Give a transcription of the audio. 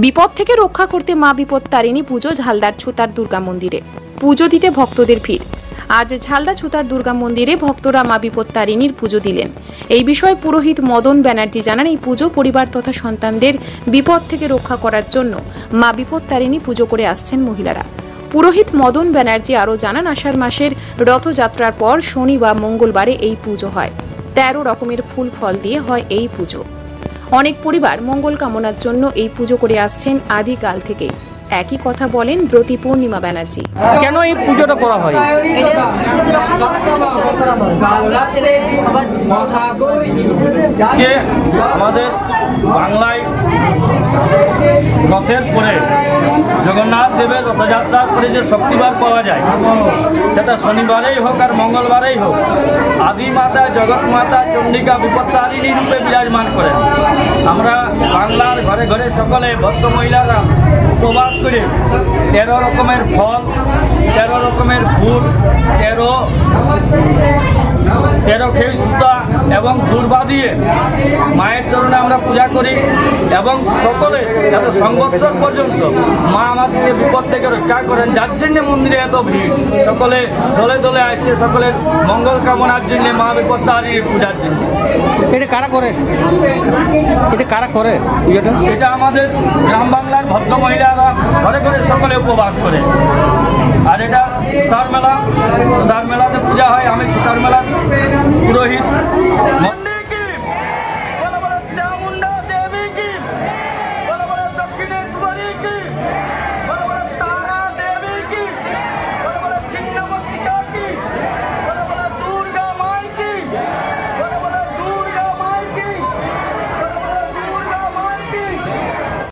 বিপদ থেকে রক্ষা করতে মা বিপত্তারিণী পুজো ঝালদার ছুতার দুর্গা মন্দিরে। পুজো দিতে ভক্তদের ভিড়। আজ ঝালদা ছুতার দুর্গা মন্দিরে ভক্তরা মা বিপত্তারিণীর পুজো দিলেন। এই বিষয়ে পুরোহিত মদন ব্যানার্জি জানান, এই পুজো পরিবার তথা সন্তানদের বিপদ থেকে রক্ষা করার জন্য মা বিপত্তারিণী পুজো করে আসছেন মহিলারা। পুরোহিত মদন ব্যানার্জি আরও জানান, আষাঢ় মাসের রথযাত্রার পর শনি বা মঙ্গলবারে এই পুজো হয়। 13 রকমের ফুল ফল দিয়ে হয় এই পুজো। অনেক পরিবার মঙ্গল কামনার জন্য এই পুজো করে আসছেন আদিকাল থেকে। একই কথা বলেন ব্রতী পূর্ণিমা ব্যানার্জি। কেন এই পুজোটা করা হয়? আমাদের বাংলায় রথের পরে জগন্নাথ দেবের রথযাত্রার পরে যে শক্তিবার পাওয়া যায়, সেটা শনিবারেই হোক আর মঙ্গলবারেই হোক, আদি মাতা জগৎ মাতা চণ্ডিকা বিপত্তারিণী রূপে বিরাজমান করেন। আমরা বাংলার ঘরে ঘরে সকলে ভক্ত মহিলারা উপবাস করে 13 রকমের ফল, 13 রকমের ফুল, 13 খেই সুতা এবং দুর্বা দিয়ে মায়ের চরণে আমরা পূজা করি এবং সকলে এত সংবৎসর পর্যন্ত মা আমাদেরকে বিপদ থেকে রক্ষা করেন। যার জন্য মন্দিরে এত ভিড়, সকলে দলে দলে আসছে সকলের মঙ্গল কামনার জন্য, মা বিপত্তারিণীর পূজার জন্য। এটা কারা করে? এটা আমাদের গ্রাম বাংলার ভদ্র মহিলারা ঘরে ঘরে সকলে উপবাস করে। আর এটা ছুতার মেলাতে পূজা হয়। আমি ছুতার মেলা